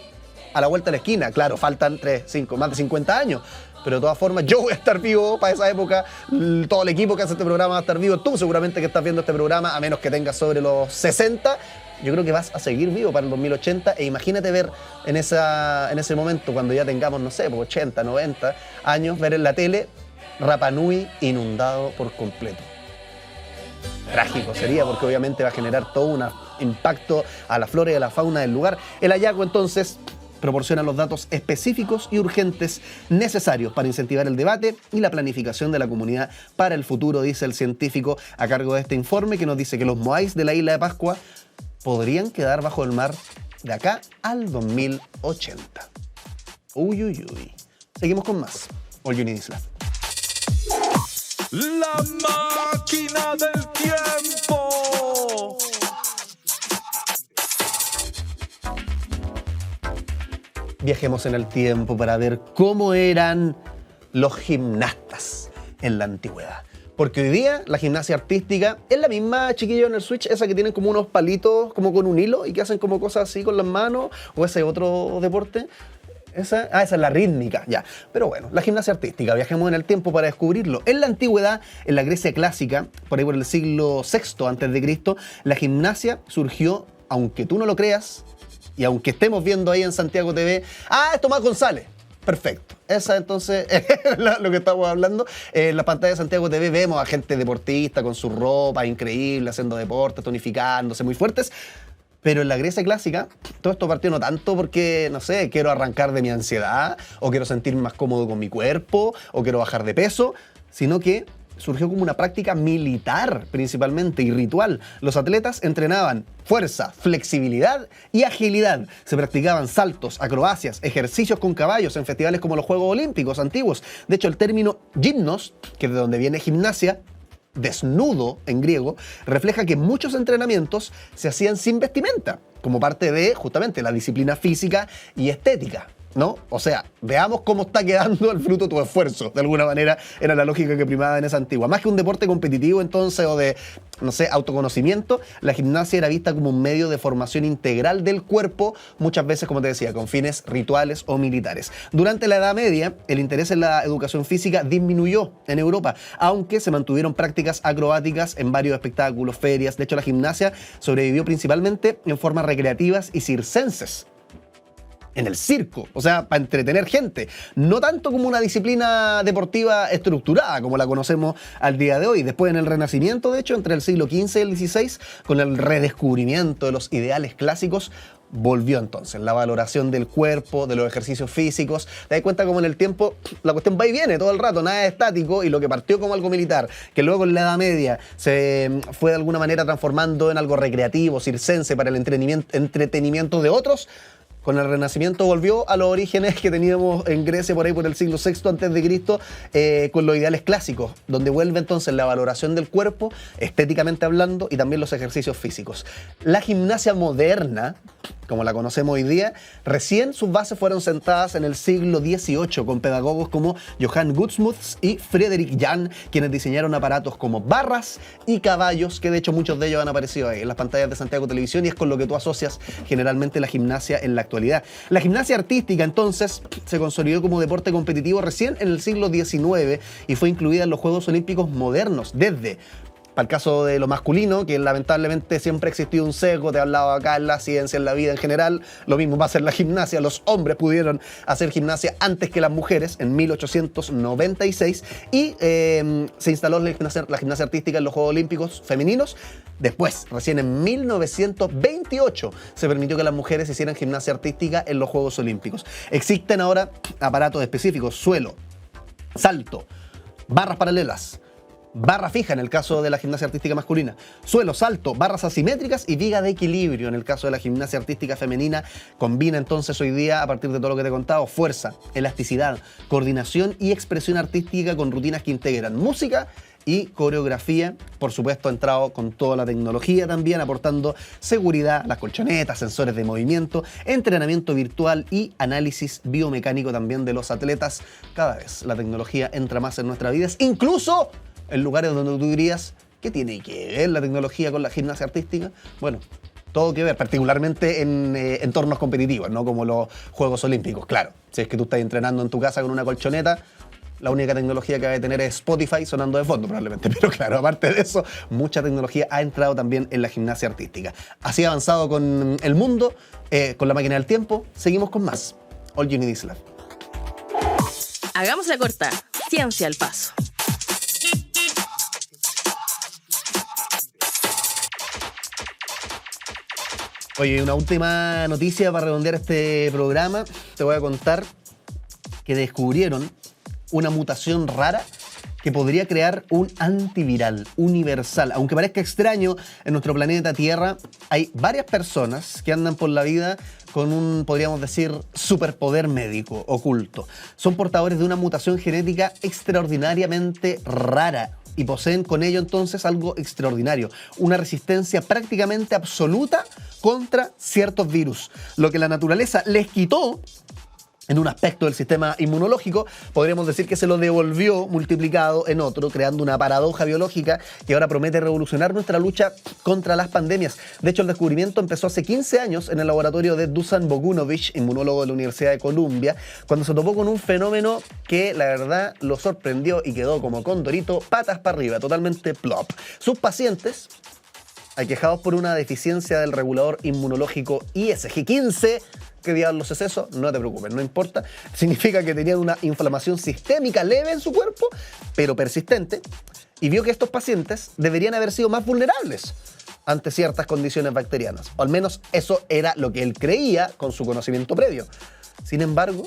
a la vuelta de la esquina. Claro, faltan 3, 5, más de 50 años, pero de todas formas yo voy a estar vivo para esa época, todo el equipo que hace este programa va a estar vivo, tú seguramente que estás viendo este programa, a menos que tengas sobre los 60, yo creo que vas a seguir vivo para el 2080 e imagínate ver en ese momento, cuando ya tengamos, no sé, 80, 90 años, ver en la tele Rapa Nui inundado por completo. Trágico sería, porque obviamente va a generar todo un impacto a la flora y a la fauna del lugar. El hallazgo entonces proporciona los datos específicos y urgentes necesarios para incentivar el debate y la planificación de la comunidad para el futuro, dice el científico a cargo de este informe, que nos dice que los Moais de la Isla de Pascua podrían quedar bajo el mar de acá al 2080. Uy. Seguimos con más. All You Need Is Love. La máquina del tiempo. Viajemos en el tiempo para ver cómo eran los gimnastas en la antigüedad. Porque hoy día la gimnasia artística es la misma, chiquillos, en el Switch, esa que tienen como unos palitos como con un hilo y que hacen como cosas así con las manos, o ese otro deporte. Esa es la rítmica, ya. Pero bueno, la gimnasia artística, viajemos en el tiempo para descubrirlo. En la antigüedad, en la Grecia clásica, por ahí por el siglo VI a.C., la gimnasia surgió, aunque tú no lo creas, y aunque estemos viendo ahí en Santiago TV, es Tomás González. Perfecto. Esa entonces es lo que estamos hablando. En la pantalla de Santiago TV vemos a gente deportista con su ropa increíble, haciendo deporte, tonificándose, muy fuertes. Pero en la Grecia clásica, todo esto partió no tanto porque, no sé, quiero arrancar de mi ansiedad, o quiero sentirme más cómodo con mi cuerpo, o quiero bajar de peso, sino que surgió como una práctica militar principalmente y ritual. Los atletas entrenaban fuerza, flexibilidad y agilidad. Se practicaban saltos, acrobacias, ejercicios con caballos en festivales como los Juegos Olímpicos antiguos. De hecho, el término gimnos, que es de donde viene gimnasia, desnudo en griego, refleja que muchos entrenamientos se hacían sin vestimenta, como parte de justamente la disciplina física y estética, ¿no? O sea, veamos cómo está quedando el fruto de tu esfuerzo. De alguna manera era la lógica que primaba en esa antigua. Más que un deporte competitivo entonces o de, no sé, autoconocimiento, la gimnasia era vista como un medio de formación integral del cuerpo, muchas veces, como te decía, con fines rituales o militares. Durante la Edad Media, el interés en la educación física disminuyó en Europa, aunque se mantuvieron prácticas acrobáticas en varios espectáculos, ferias. De hecho, la gimnasia sobrevivió principalmente en formas recreativas y circenses. En el circo, o sea, para entretener gente, no tanto como una disciplina deportiva estructurada como la conocemos al día de hoy. Después en el Renacimiento, de hecho, entre el siglo XV y el XVI, con el redescubrimiento de los ideales clásicos, volvió entonces la valoración del cuerpo, de los ejercicios físicos. Te das cuenta como en el tiempo la cuestión va y viene todo el rato, nada es estático, y lo que partió como algo militar, que luego en la Edad Media se fue de alguna manera transformando en algo recreativo, circense, para el entretenimiento de otros, con el Renacimiento volvió a los orígenes que teníamos en Grecia por ahí por el siglo VI a.C., con los ideales clásicos, donde vuelve entonces la valoración del cuerpo, estéticamente hablando, y también los ejercicios físicos. La gimnasia moderna, como la conocemos hoy día, recién sus bases fueron sentadas en el siglo XVIII con pedagogos como Johann Gutsmuth y Friedrich Jahn, quienes diseñaron aparatos como barras y caballos, que de hecho muchos de ellos han aparecido ahí en las pantallas de Santiago Televisión, y es con lo que tú asocias generalmente la gimnasia en la actualidad. La gimnasia artística entonces se consolidó como deporte competitivo recién en el siglo XIX y fue incluida en los Juegos Olímpicos modernos desde... Para el caso de lo masculino, que lamentablemente siempre ha existido un sesgo, te he hablado acá en la ciencia, en la vida en general, lo mismo va a ser la gimnasia. Los hombres pudieron hacer gimnasia antes que las mujeres en 1896 y se instaló la gimnasia artística en los Juegos Olímpicos femeninos. Después, recién en 1928, se permitió que las mujeres hicieran gimnasia artística en los Juegos Olímpicos. Existen ahora aparatos específicos: suelo, salto, barras paralelas, barra fija en el caso de la gimnasia artística masculina, suelo, salto, barras asimétricas y viga de equilibrio en el caso de la gimnasia artística femenina. Combina entonces hoy día, a partir de todo lo que te he contado, fuerza, elasticidad, coordinación y expresión artística con rutinas que integran música y coreografía. Por supuesto, ha entrado con toda la tecnología también, aportando seguridad, las colchonetas, sensores de movimiento, entrenamiento virtual y análisis biomecánico también de los atletas. Cada vez la tecnología entra más en nuestras vidas, incluso en lugares donde tú dirías, ¿qué tiene que ver la tecnología con la gimnasia artística? Bueno, todo que ver, particularmente en entornos competitivos, no como los Juegos Olímpicos. Claro, si es que tú estás entrenando en tu casa con una colchoneta, la única tecnología que va a tener es Spotify sonando de fondo probablemente. Pero claro, aparte de eso, mucha tecnología ha entrado también en la gimnasia artística. Así ha avanzado con el mundo, con la máquina del tiempo. Seguimos con más. All You Need Is Love. Hagamos la corta. Ciencia al paso. Oye, una última noticia para redondear este programa. Te voy a contar que descubrieron una mutación rara que podría crear un antiviral universal. Aunque parezca extraño, en nuestro planeta Tierra hay varias personas que andan por la vida con un, podríamos decir, superpoder médico oculto. Son portadores de una mutación genética extraordinariamente rara y poseen con ello entonces algo extraordinario, una resistencia prácticamente absoluta contra ciertos virus. Lo que la naturaleza les quitó en un aspecto del sistema inmunológico, podríamos decir que se lo devolvió multiplicado en otro, creando una paradoja biológica que ahora promete revolucionar nuestra lucha contra las pandemias. De hecho, el descubrimiento empezó hace 15 años en el laboratorio de Dusan Bogunovich, inmunólogo de la Universidad de Columbia, cuando se topó con un fenómeno que la verdad lo sorprendió y quedó como condorito, patas para arriba, totalmente plop. Sus pacientes, aquejados por una deficiencia del regulador inmunológico ISG15, ¿qué diablos es eso? No te preocupes, no importa. Significa que tenían una inflamación sistémica leve en su cuerpo, pero persistente, y vio que estos pacientes deberían haber sido más vulnerables ante ciertas condiciones bacterianas. O al menos eso era lo que él creía con su conocimiento previo. Sin embargo,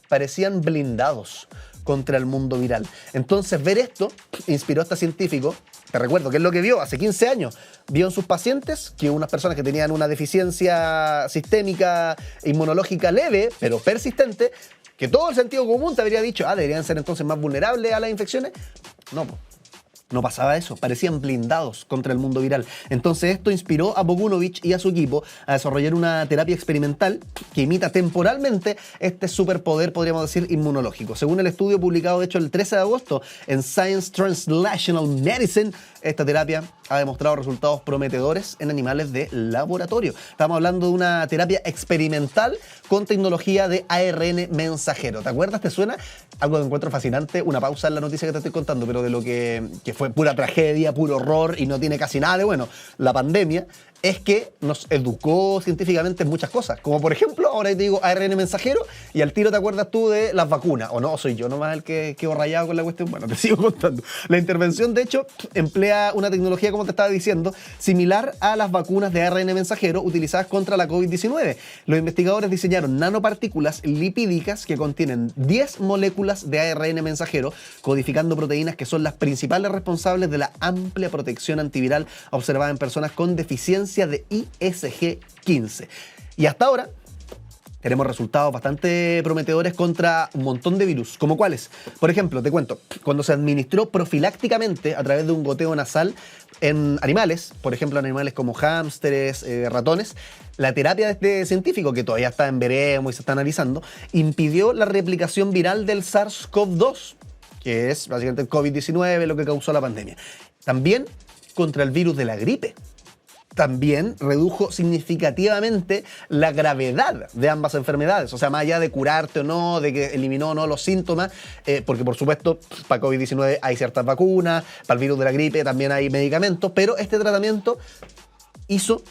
parecían blindados contra el mundo viral. Entonces, ver esto inspiró a este científico. Te recuerdo que es lo que vio hace 15 años. Vio en sus pacientes que unas personas que tenían una deficiencia sistémica inmunológica leve, pero persistente, que todo el sentido común te habría dicho, deberían ser entonces más vulnerables a las infecciones. No, No pasaba eso, parecían blindados contra el mundo viral. Entonces esto inspiró a Bogunovic y a su equipo a desarrollar una terapia experimental que imita temporalmente este superpoder, podríamos decir, inmunológico. Según el estudio publicado, de hecho, el 13 de agosto en Science Translational Medicine, esta terapia ha demostrado resultados prometedores en animales de laboratorio. Estamos hablando de una terapia experimental con tecnología de ARN mensajero. ¿Te acuerdas? ¿Te suena? Algo que encuentro fascinante, una pausa en la noticia que te estoy contando, pero de lo que fue pura tragedia, puro horror y no tiene casi nada de bueno, la pandemia, es que nos educó científicamente en muchas cosas. Como por ejemplo, ahora te digo ARN mensajero y al tiro te acuerdas tú de las vacunas. ¿O no? ¿Soy yo nomás el que quedo rayado con la cuestión? Bueno, te sigo contando. La intervención, de hecho, emplea una tecnología, como te estaba diciendo, similar a las vacunas de ARN mensajero utilizadas contra la COVID-19. Los investigadores diseñaron nanopartículas lipídicas que contienen 10 moléculas de ARN mensajero, codificando proteínas que son las principales responsables de la amplia protección antiviral observada en personas con deficiencia de ISG-15. Y hasta ahora tenemos resultados bastante prometedores contra un montón de virus. ¿Como cuáles? Por ejemplo, te cuento, cuando se administró profilácticamente a través de un goteo nasal en animales, por ejemplo en animales como hámsteres, ratones, la terapia de este científico, que todavía está en veremos y se está analizando, impidió la replicación viral del SARS-CoV-2, que es básicamente el COVID-19, lo que causó la pandemia. También contra el virus de la gripe. También redujo significativamente la gravedad de ambas enfermedades. O sea, más allá de curarte o no, de que eliminó o no los síntomas, porque por supuesto para COVID-19 hay ciertas vacunas, para el virus de la gripe también hay medicamentos, pero este tratamiento hizo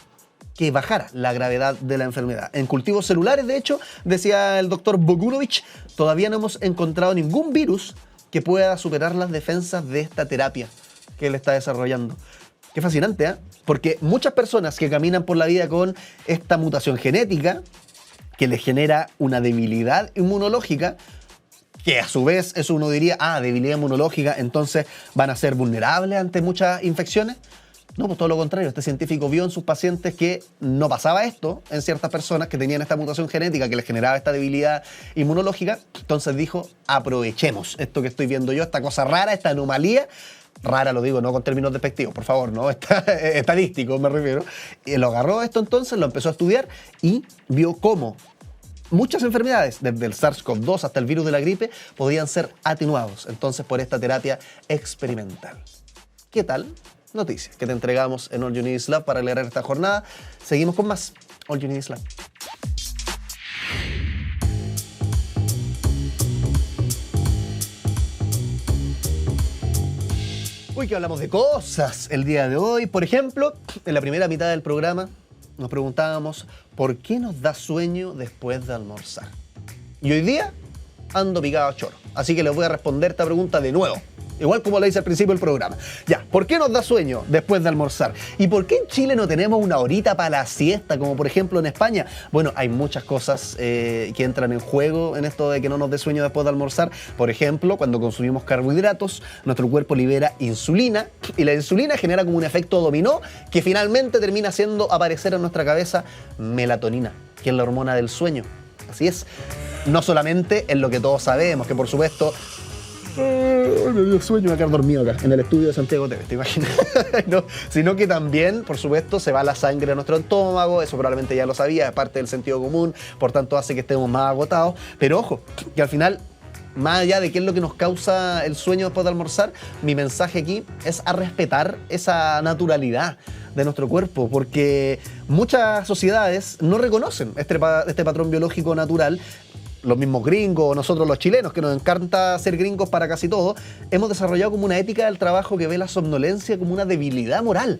que bajara la gravedad de la enfermedad. En cultivos celulares, de hecho, decía el doctor Bogunovic, todavía no hemos encontrado ningún virus que pueda superar las defensas de esta terapia que él está desarrollando. Qué fascinante, ¿eh? Porque muchas personas que caminan por la vida con esta mutación genética, que les genera una debilidad inmunológica, que a su vez eso uno diría, debilidad inmunológica, entonces van a ser vulnerables ante muchas infecciones. No, pues todo lo contrario. Este científico vio en sus pacientes que no pasaba esto en ciertas personas que tenían esta mutación genética que les generaba esta debilidad inmunológica. Entonces dijo, aprovechemos esto que estoy viendo yo, esta cosa rara, esta anomalía. Rara lo digo, no con términos despectivos, por favor, no, estadístico me refiero. Y lo agarró esto entonces, lo empezó a estudiar y vio cómo muchas enfermedades, desde el SARS-CoV-2 hasta el virus de la gripe, podían ser atenuados entonces por esta terapia experimental. ¿Qué tal? Noticias que te entregamos en All You Need Is Love para leer esta jornada. Seguimos con más All You Need Is Love. Uy, que hablamos de cosas el día de hoy. Por ejemplo, en la primera mitad del programa nos preguntábamos ¿por qué nos da sueño después de almorzar? Y hoy día ando picado a choro. Así que les voy a responder esta pregunta de nuevo. Igual como lo hice al principio del programa. Ya, ¿por qué nos da sueño después de almorzar? ¿Y por qué en Chile no tenemos una horita para la siesta, como por ejemplo en España? Bueno, hay muchas cosas que entran en juego en esto de que no nos dé sueño después de almorzar. Por ejemplo, cuando consumimos carbohidratos, nuestro cuerpo libera insulina y la insulina genera como un efecto dominó que finalmente termina haciendo aparecer en nuestra cabeza melatonina, que es la hormona del sueño. Así es. No solamente en lo que todos sabemos, que por supuesto... me dio sueño, me voy a quedar dormido acá en el estudio de Santiago TV, ¿te imaginas? No, sino que también, por supuesto, se va la sangre a nuestro estómago, eso probablemente ya lo sabía, es parte del sentido común, por tanto hace que estemos más agotados, pero ojo, que al final, más allá de qué es lo que nos causa el sueño después de almorzar, mi mensaje aquí es a respetar esa naturalidad de nuestro cuerpo, porque muchas sociedades no reconocen este patrón biológico natural. Los mismos gringos, nosotros los chilenos, que nos encanta ser gringos para casi todo, hemos desarrollado como una ética del trabajo que ve la somnolencia como una debilidad moral,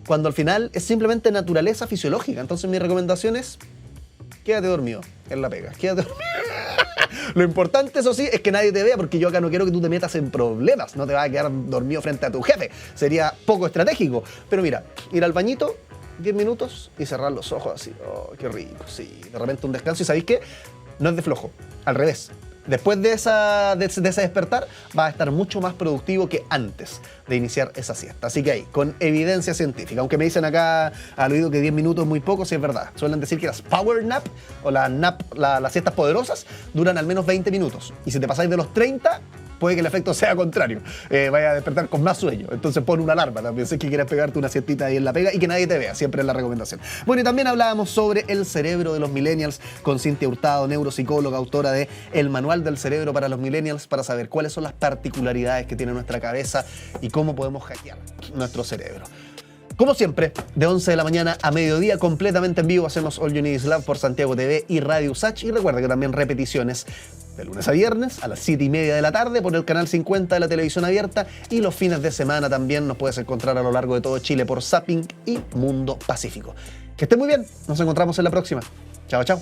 cuando al final es simplemente naturaleza fisiológica. Entonces mi recomendación es, quédate dormido en la pega, quédate dormido. Lo importante, eso sí, es que nadie te vea, porque yo acá no quiero que tú te metas en problemas, no te vas a quedar dormido frente a tu jefe, sería poco estratégico. Pero mira, ir al bañito, 10 minutos y cerrar los ojos así, oh, qué rico, sí, de repente un descanso. ¿Y sabéis qué? No es de flojo, al revés. Después de ese despertar, vas a estar mucho más productivo que antes de iniciar esa siesta. Así que ahí, con evidencia científica. Aunque me dicen acá al oído que 10 minutos es muy poco, sí es verdad. Suelen decir que las power nap o las siestas poderosas duran al menos 20 minutos. Y si te pasáis de los 30, puede que el efecto sea contrario. Vaya a despertar con más sueño. Entonces pon una alarma también, si es que quieres pegarte una siestita ahí en la pega y que nadie te vea, siempre es la recomendación. Bueno, y también hablábamos sobre el cerebro de los millennials con Cintia Hurtado, neuropsicóloga, autora de El Manual del Cerebro para los Millennials, para saber cuáles son las particularidades que tiene nuestra cabeza y cómo podemos hackear nuestro cerebro. Como siempre, de 11 de la mañana a mediodía, completamente en vivo, hacemos All You Need Is Love por Santiago TV y Radio USACH. Y recuerda que también repeticiones de lunes a viernes a las 7:30 de la tarde por el canal 50 de la televisión abierta, y los fines de semana también nos puedes encontrar a lo largo de todo Chile por Zapping y Mundo Pacífico. Que estén muy bien, nos encontramos en la próxima. Chao, chao.